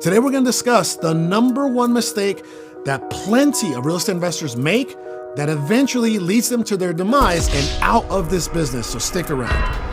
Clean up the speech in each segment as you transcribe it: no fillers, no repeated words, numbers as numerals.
Today we're going to discuss the #1 mistake that plenty of real estate investors make that eventually leads them to their demise and out of this business, so stick around.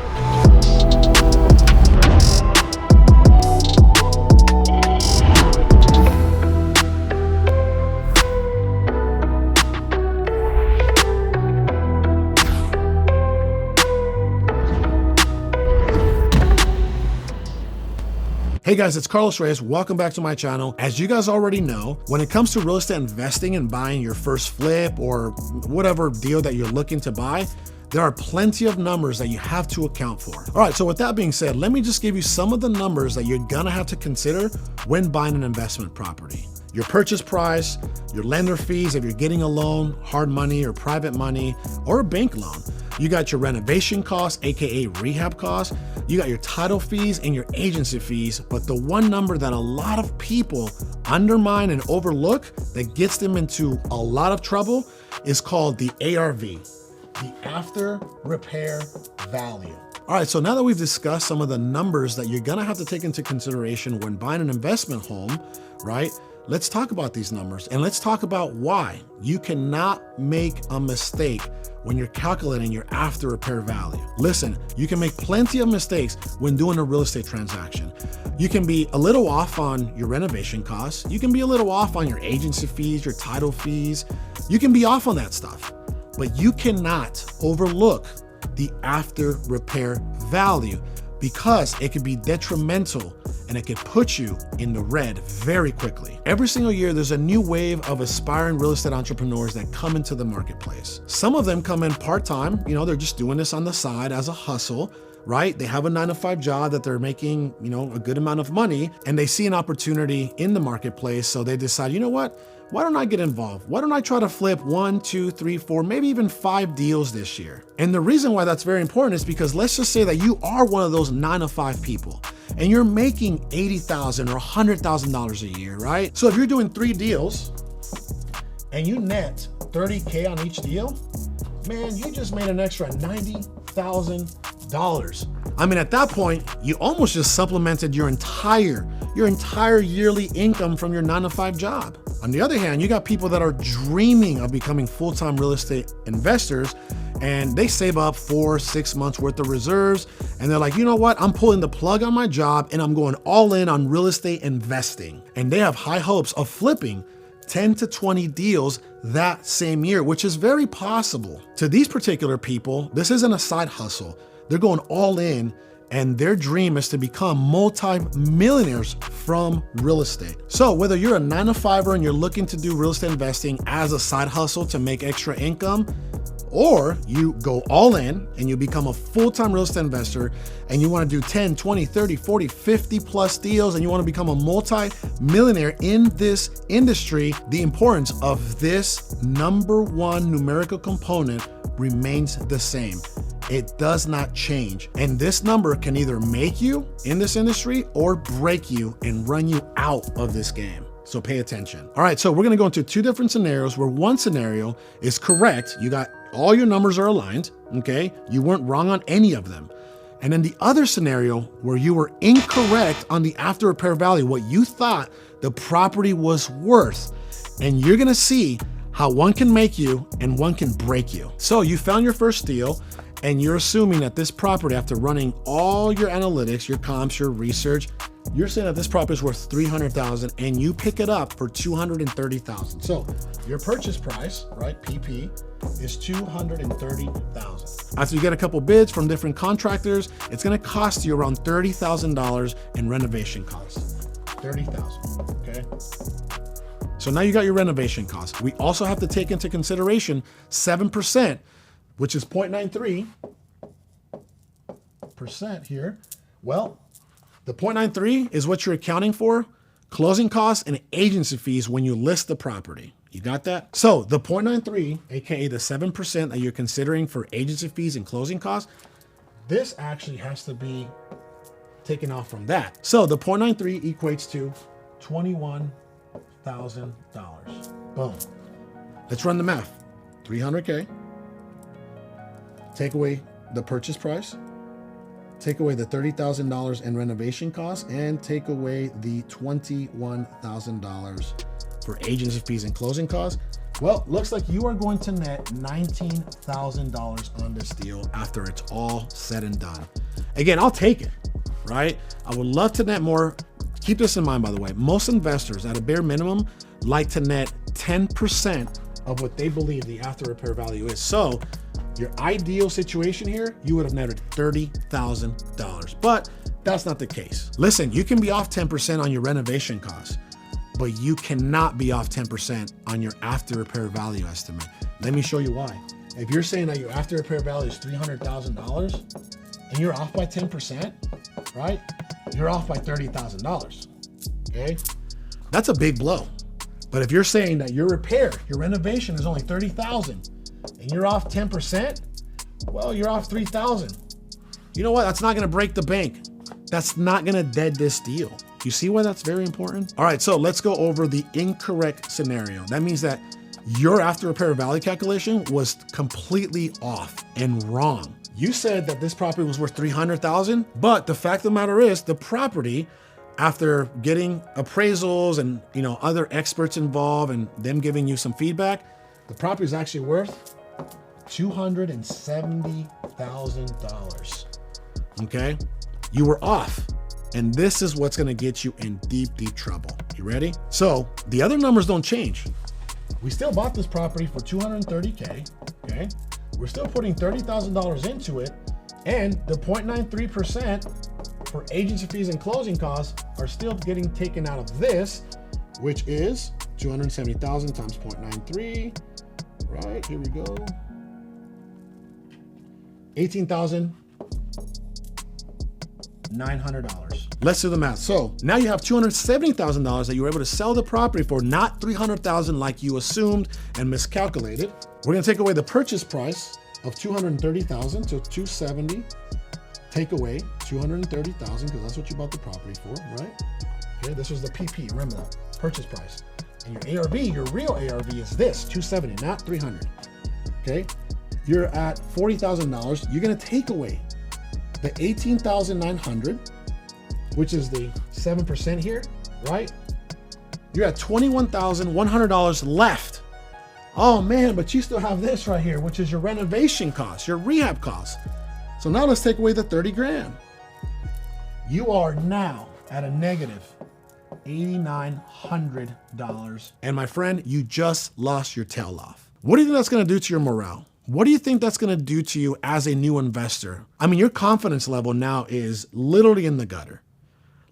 Hey guys, it's Carlos Reyes. Welcome back to my channel. As you guys already know, when it comes to real estate investing and buying your first flip or whatever deal that you're looking to buy, there are plenty of numbers that you have to account for. All right, so with that being said, let me just give you some of the numbers that you're gonna have to consider when buying an investment property. Your purchase price, your lender fees if you're getting a loan, hard money or private money, or a bank loan. You got your renovation costs, AKA rehab costs. You got your title fees and your agency fees. But the one number that a lot of people undermine and overlook that gets them into a lot of trouble is called the ARV, the after repair value. All right, so now that we've discussed some of the numbers that you're gonna have to take into consideration when buying an investment home, right? Let's talk about these numbers and let's talk about why you cannot make a mistake when you're calculating your after repair value. Listen, you can make plenty of mistakes when doing a real estate transaction. You can be a little off on your renovation costs. You can be a little off on your agency fees, your title fees. You can be off on that stuff, but you cannot overlook the after repair value because it could be detrimental and it could put you in the red very quickly. Every single year, there's a new wave of aspiring real estate entrepreneurs that come into the marketplace. Some of them come in part-time, they're just doing this on the side as a hustle, right? They have a 9-to-5 job that they're making, a good amount of money, and they see an opportunity in the marketplace. So they decide, you know what? Why don't I get involved? Why don't I try to flip 1, 2, 3, 4, maybe even 5 deals this year? And the reason why that's very important is because let's just say that you are one of those 9-to-5 people and you're making $80,000 or $100,000 a year, right? So if you're doing 3 deals and you net $30K on each deal, man, you just made an extra $90,000. I mean, at that point, you almost just supplemented your entire yearly income from your 9-to-5 job. On the other hand, you got people that are dreaming of becoming full-time real estate investors, and they save up 4-6 months worth of reserves, and they're like, you know what? I'm pulling the plug on my job and I'm going all in on real estate investing. And they have high hopes of flipping 10 to 20 deals that same year, which is very possible. To these particular people, this isn't a side hustle. They're going all in, and their dream is to become multi-millionaires from real estate. So whether you're a 9-to-5er and you're looking to do real estate investing as a side hustle to make extra income, or you go all in and you become a full-time real estate investor and you want to do 10, 20, 30, 40, 50 plus deals and you want to become a multi-millionaire in this industry, the importance of this #1 numerical component remains the same. It does not change. And this number can either make you in this industry or break you and run you out of this game. So pay attention. All right, so we're gonna go into 2 different scenarios where one scenario is correct. You got all your numbers are aligned, okay? You weren't wrong on any of them. And then the other scenario where you were incorrect on the after repair value, what you thought the property was worth. And you're gonna see how one can make you and one can break you. So you found your first deal and you're assuming that this property, after running all your analytics, your comps, your research, you're saying that this property is worth $300,000 and you pick it up for $230,000. So your purchase price, right, PP, is $230,000. After you get a couple bids from different contractors, it's gonna cost you around $30,000 in renovation costs. $30,000, okay? So now you got your renovation costs. We also have to take into consideration 7%, which is 0.93% here. Well, the 0.93 is what you're accounting for, closing costs and agency fees when you list the property. You got that? So the 0.93, AKA the 7% that you're considering for agency fees and closing costs, this actually has to be taken off from that. So the 0.93 equates to $21,000. Boom. Let's run the math. 300K. Take away the purchase price, take away the $30,000 in renovation costs, and take away the $21,000 for agency fees and closing costs, well, looks like you are going to net $19,000 on this deal after it's all said and done. Again, I'll take it, right? I would love to net more. Keep this in mind, by the way. Most investors, at a bare minimum, like to net 10% of what they believe the after repair value is. So your ideal situation here, you would have netted $30,000, but that's not the case. Listen, you can be off 10% on your renovation costs, but you cannot be off 10% on your after repair value estimate. Let me show you why. If you're saying that your after repair value is $300,000 and you're off by 10%, right? You're off by $30,000, okay? That's a big blow. But if you're saying that your renovation is only $30,000 and you're off 10%, well, you're off $3,000. You know what? That's not gonna break the bank. That's not gonna dead this deal. You see why that's very important? All right, so let's go over the incorrect scenario. That means that your after repair value calculation was completely off and wrong. You said that this property was worth $300,000, but the fact of the matter is the property, after getting appraisals and other experts involved and them giving you some feedback, the property is actually worth $270,000. Okay? You were off. And this is what's gonna get you in deep, deep trouble. You ready? So the other numbers don't change. We still bought this property for $230K, okay? We're still putting $30,000 into it, and the 0.93% for agency fees and closing costs are still getting taken out of this, which is 270,000 times 0.93, right? Here we go. $18,900. Let's do the math. So now you have $270,000 that you were able to sell the property for, not $300,000 like you assumed and miscalculated. We're gonna take away the purchase price of $230,000, so $270, take away $230,000 because that's what you bought the property for, right? Okay, this was the PP, remember that, purchase price. And your ARV, your real ARV is this, $270, not $300, okay? You're at $40,000, you're gonna take away the $18,900, which is the 7% here, right? You're at $21,100 left. Oh man, but you still have this right here, which is your renovation costs, your rehab costs. So now let's take away the 30 grand. You are now at a negative $8,900. And my friend, you just lost your tail off. What do you think that's gonna do to your morale? What do you think that's gonna do to you as a new investor? I mean, your confidence level now is literally in the gutter.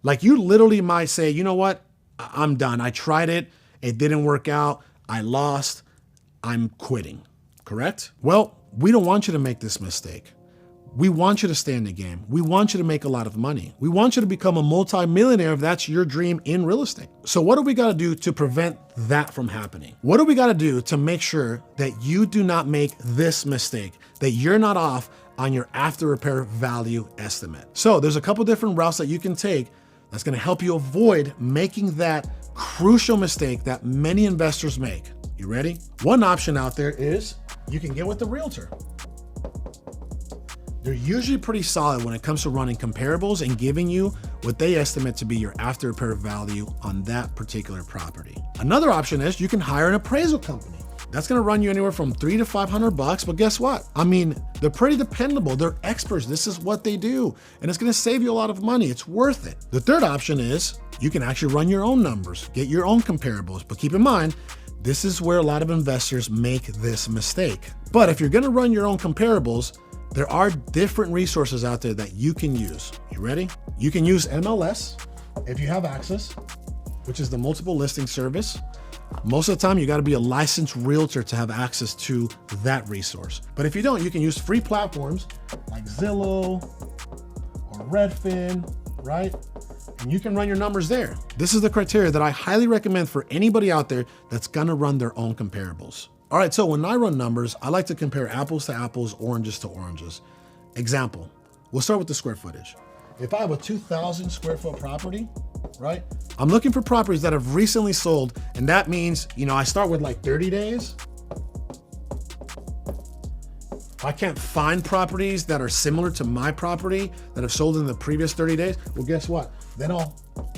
Like you literally might say, you know what? I'm done. I tried it. It didn't work out. I lost. I'm quitting, correct? Well, we don't want you to make this mistake. We want you to stay in the game. We want you to make a lot of money. We want you to become a multi-millionaire if that's your dream in real estate. So what do we got to do to prevent that from happening? What do we got to do to make sure that you do not make this mistake, that you're not off on your after repair value estimate? So there's a couple different routes that you can take that's going to help you avoid making that crucial mistake that many investors make. You ready? One option out there is you can get with the realtor. They're usually pretty solid when it comes to running comparables and giving you what they estimate to be your after repair value on that particular property. Another option is you can hire an appraisal company. That's gonna run you anywhere from $300 to $500, but guess what? I mean, they're pretty dependable. They're experts. This is what they do. And it's gonna save you a lot of money. It's worth it. The third option is you can actually run your own numbers, get your own comparables. But keep in mind, this is where a lot of investors make this mistake. But if you're gonna run your own comparables, there are different resources out there that you can use. You ready? You can use MLS if you have access, which is the multiple listing service. Most of the time, you got to be a licensed realtor to have access to that resource. But if you don't, you can use free platforms like Zillow or Redfin, right? And you can run your numbers there. This is the criteria that I highly recommend for anybody out there that's gonna run their own comparables. All right, so when I run numbers, I like to compare apples to apples, oranges to oranges. Example, we'll start with the square footage. If I have a 2,000 square foot property, right? I'm looking for properties that have recently sold, and that means, I start with like 30 days. I can't find properties that are similar to my property that have sold in the previous 30 days. Well, guess what? Then I'll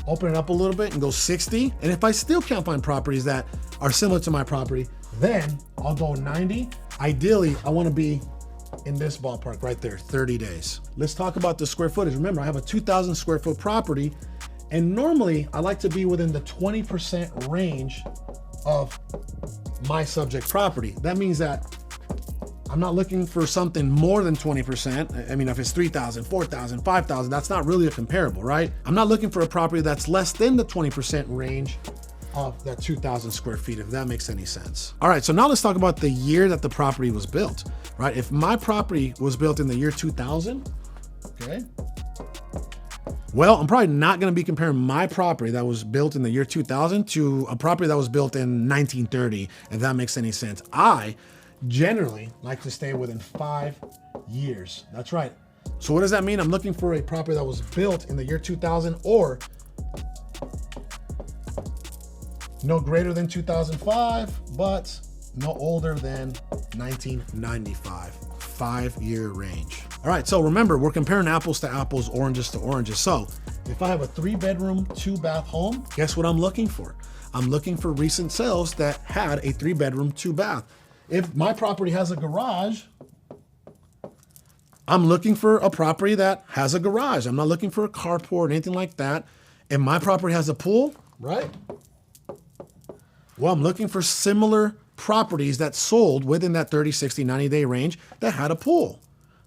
open it up a little bit and go 60. And if I still can't find properties that are similar to my property, then I'll go 90. Ideally, I want to be in this ballpark right there, 30 days. Let's talk about the square footage. Remember, I have a 2,000 square foot property, and normally I like to be within the 20% range of my subject property. That means that I'm not looking for something more than 20%. I mean, if it's 3,000, 4,000, 5,000, that's not really a comparable, right? I'm not looking for a property that's less than the 20% range of that 2,000 square feet, if that makes any sense. All right, so now let's talk about the year that the property was built, right? If my property was built in the year 2000, okay, well, I'm probably not gonna be comparing my property that was built in the year 2000 to a property that was built in 1930, if that makes any sense. I generally like to stay within 5 years. That's right. So what does that mean? I'm looking for a property that was built in the year 2000 or no greater than 2005, but no older than 1995. 5-year range. All right, so remember, we're comparing apples to apples, oranges to oranges. So if I have a 3-bedroom, 2-bath home, guess what I'm looking for? I'm looking for recent sales that had a 3-bedroom, 2-bath. If my property has a garage, I'm looking for a property that has a garage. I'm not looking for a carport or anything like that. If my property has a pool, right? Well, I'm looking for similar properties that sold within that 30, 60, 90-day range that had a pool.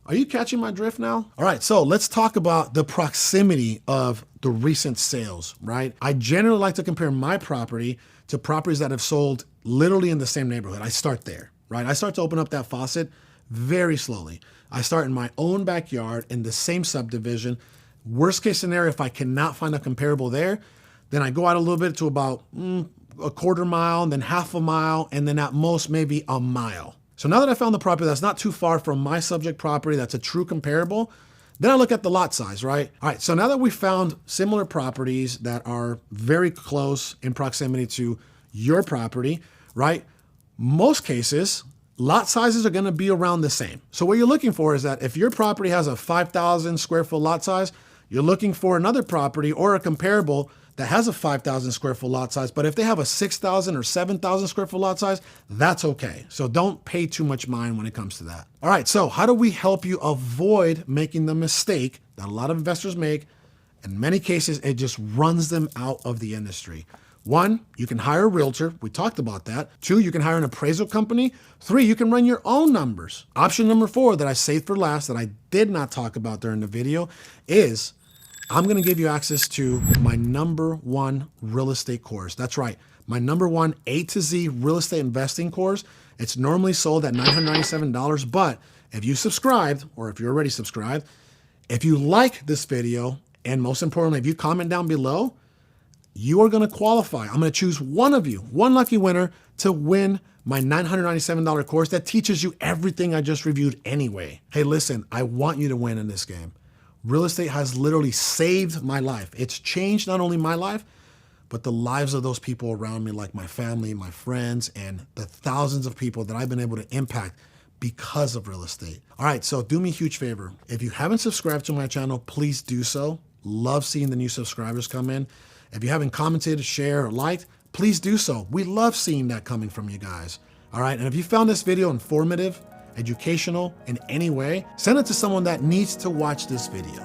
Are you catching my drift now? All right, so let's talk about the proximity of the recent sales, right? I generally like to compare my property to properties that have sold literally in the same neighborhood. I start there, right? I start to open up that faucet very slowly. I start in my own backyard in the same subdivision. Worst case scenario, if I cannot find a comparable there, then I go out a little bit to about a quarter mile, and then half a mile, and then at most maybe a mile. So now that I found the property that's not too far from my subject property, that's a true comparable, then I look at the lot size, right? All right, so now that we found similar properties that are very close in proximity to your property, right? Most cases, lot sizes are gonna be around the same. So what you're looking for is that if your property has a 5,000 square foot lot size, you're looking for another property or a comparable that has a 5,000 square foot lot size, but if they have a 6,000 or 7,000 square foot lot size, that's okay. So don't pay too much mind when it comes to that. All right, so how do we help you avoid making the mistake that a lot of investors make? In many cases, it just runs them out of the industry. 1, you can hire a realtor. We talked about that. 2, you can hire an appraisal company. 3, you can run your own numbers. Option number 4 that I saved for last that I did not talk about during the video is I'm gonna give you access to my #1 real estate course. That's right, my #1 A to Z real estate investing course. It's normally sold at $997, but if you subscribed, or if you're already subscribed, if you like this video, and most importantly, if you comment down below, you are gonna qualify. I'm gonna choose one of you, one lucky winner, to win my $997 course that teaches you everything I just reviewed anyway. Hey, listen, I want you to win in this game. Real estate has literally saved my life. It's changed not only my life, but the lives of those people around me, like my family, my friends, and the thousands of people that I've been able to impact because of real estate. All right, so do me a huge favor. If you haven't subscribed to my channel, please do so. Love seeing the new subscribers come in. If you haven't commented, shared, or liked, please do so. We love seeing that coming from you guys. All right, and if you found this video informative, educational in any way, send it to someone that needs to watch this video.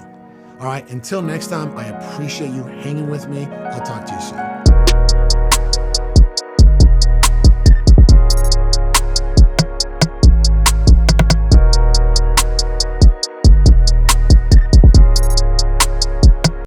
All right, until next time, I appreciate you hanging with me. I'll talk to you soon.